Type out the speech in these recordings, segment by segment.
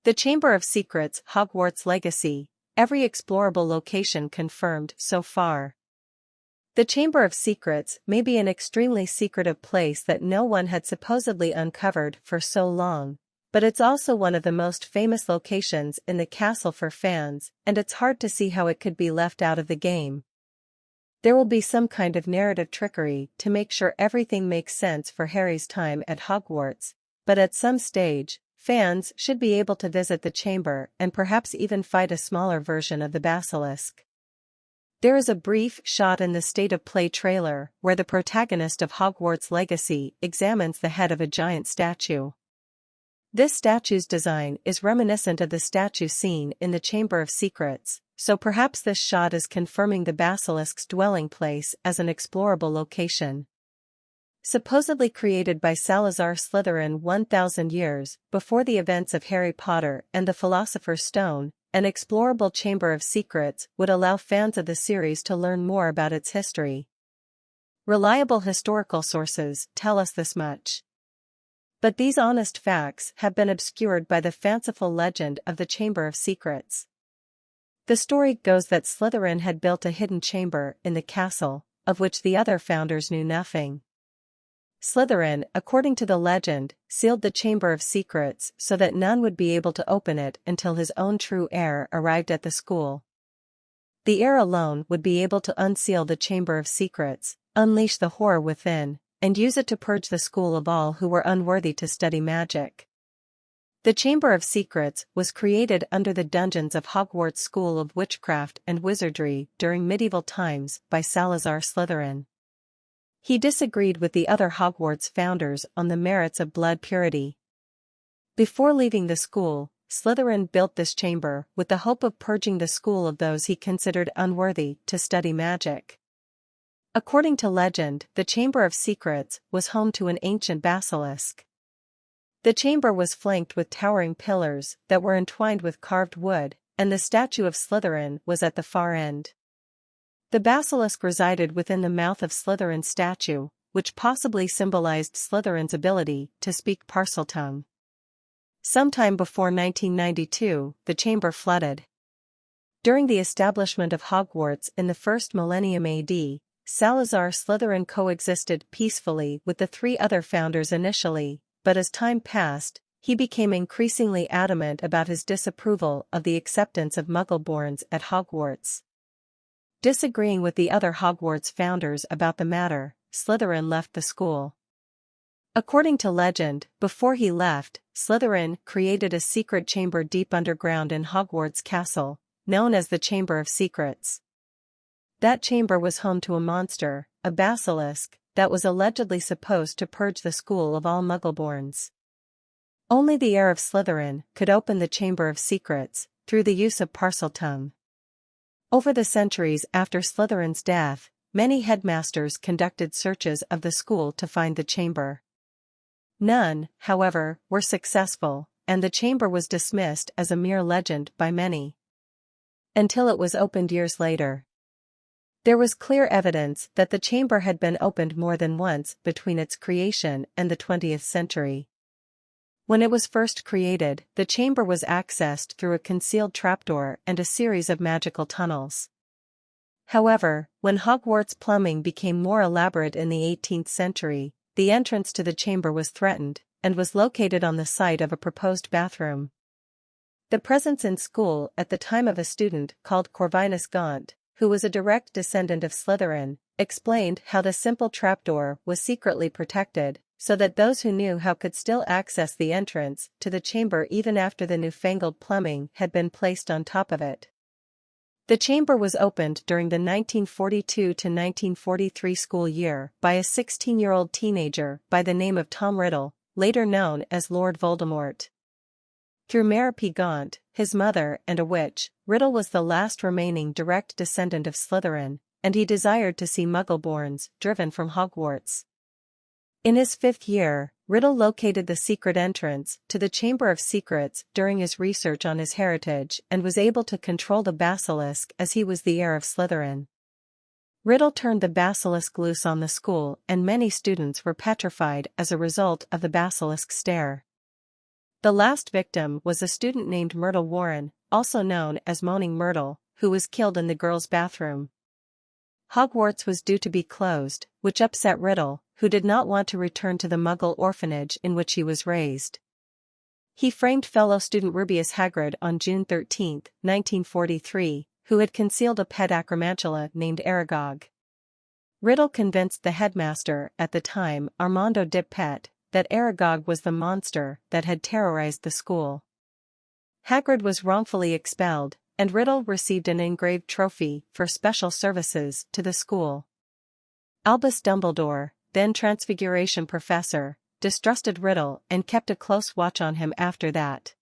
The Chamber of Secrets, Hogwarts Legacy. Every explorable location confirmed so far. The Chamber of Secrets may be an extremely secretive place that no one had supposedly uncovered for so long, but it's also one of the most famous locations in the castle for fans, and it's hard to see how it could be left out of the game. There will be some kind of narrative trickery to make sure everything makes sense for Harry's time at Hogwarts, but at some stage, fans should be able to visit the chamber and perhaps even fight a smaller version of the basilisk. There is a brief shot in the State of Play trailer where the protagonist of Hogwarts Legacy examines the head of a giant statue. This statue's design is reminiscent of the statue seen in the Chamber of Secrets, so perhaps this shot is confirming the basilisk's dwelling place as an explorable location. Supposedly created by Salazar Slytherin 1,000 years before the events of Harry Potter and the Philosopher's Stone, an explorable Chamber of Secrets would allow fans of the series to learn more about its history. Reliable historical sources tell us this much. But these honest facts have been obscured by the fanciful legend of the Chamber of Secrets. The story goes that Slytherin had built a hidden chamber in the castle, of which the other founders knew nothing. Slytherin, according to the legend, sealed the Chamber of Secrets so that none would be able to open it until his own true heir arrived at the school. The heir alone would be able to unseal the Chamber of Secrets, unleash the horror within, and use it to purge the school of all who were unworthy to study magic. The Chamber of Secrets was created under the dungeons of Hogwarts School of Witchcraft and Wizardry during medieval times by Salazar Slytherin. He disagreed with the other Hogwarts founders on the merits of blood purity. Before leaving the school, Slytherin built this chamber with the hope of purging the school of those he considered unworthy to study magic. According to legend, the Chamber of Secrets was home to an ancient basilisk. The chamber was flanked with towering pillars that were entwined with carved wood, and the statue of Slytherin was at the far end. The basilisk resided within the mouth of Slytherin's statue, which possibly symbolized Slytherin's ability to speak Parseltongue. Sometime before 1992, the chamber flooded. During the establishment of Hogwarts in the first millennium AD, Salazar Slytherin coexisted peacefully with the three other founders initially, but as time passed, he became increasingly adamant about his disapproval of the acceptance of Muggleborns at Hogwarts. Disagreeing with the other Hogwarts founders about the matter, Slytherin left the school. According to legend, before he left, Slytherin created a secret chamber deep underground in Hogwarts Castle, known as the Chamber of Secrets. That chamber was home to a monster, a basilisk, that was allegedly supposed to purge the school of all Muggleborns. Only the heir of Slytherin could open the Chamber of Secrets, through the use of Parseltongue. Over the centuries after Slytherin's death, many headmasters conducted searches of the school to find the chamber. None, however, were successful, and the chamber was dismissed as a mere legend by many. Until it was opened years later. There was clear evidence that the chamber had been opened more than once between its creation and the 20th century. When it was first created, the chamber was accessed through a concealed trapdoor and a series of magical tunnels. However, when Hogwarts plumbing became more elaborate in the 18th century, the entrance to the chamber was threatened, and was located on the site of a proposed bathroom. The presence in school at the time of a student called Corvinus Gaunt, who was a direct descendant of Slytherin, explained how the simple trapdoor was secretly protected, so that those who knew how could still access the entrance to the chamber even after the newfangled plumbing had been placed on top of it. The chamber was opened during the 1942 to 1943 school year by a 16-year-old teenager by the name of Tom Riddle, later known as Lord Voldemort. Through Mary P. Gaunt, his mother and a witch, Riddle was the last remaining direct descendant of Slytherin, and he desired to see Muggleborns driven from Hogwarts. In his 5th year, Riddle located the secret entrance to the Chamber of Secrets during his research on his heritage and was able to control the basilisk as he was the heir of Slytherin. Riddle turned the basilisk loose on the school, and many students were petrified as a result of the basilisk stare. The last victim was a student named Myrtle Warren, also known as Moaning Myrtle, who was killed in the girls' bathroom. Hogwarts was due to be closed, which upset Riddle, who did not want to return to the Muggle orphanage in which he was raised. He framed fellow student Rubeus Hagrid on June 13, 1943, who had concealed a pet Acromantula named Aragog. Riddle convinced the headmaster at the time, Armando Dipet, that Aragog was the monster that had terrorized the school. Hagrid was wrongfully expelled, and Riddle received an engraved trophy for special services to the school. Albus Dumbledore, then Transfiguration professor, distrusted Riddle and kept a close watch on him after that.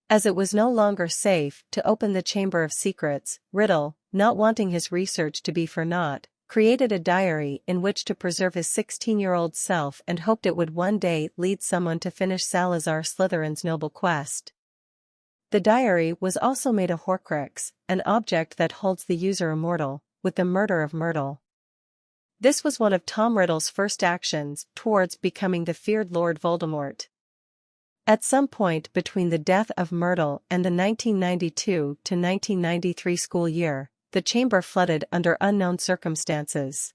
As it was no longer safe to open the Chamber of Secrets, Riddle, not wanting his research to be for naught, created a diary in which to preserve his 16-year-old self and hoped it would one day lead someone to finish Salazar Slytherin's noble quest. The diary was also made a Horcrux, an object that holds the user immortal, with the murder of Myrtle. This was one of Tom Riddle's first actions towards becoming the feared Lord Voldemort. At some point between the death of Myrtle and the 1992 to 1993 school year, the chamber flooded under unknown circumstances.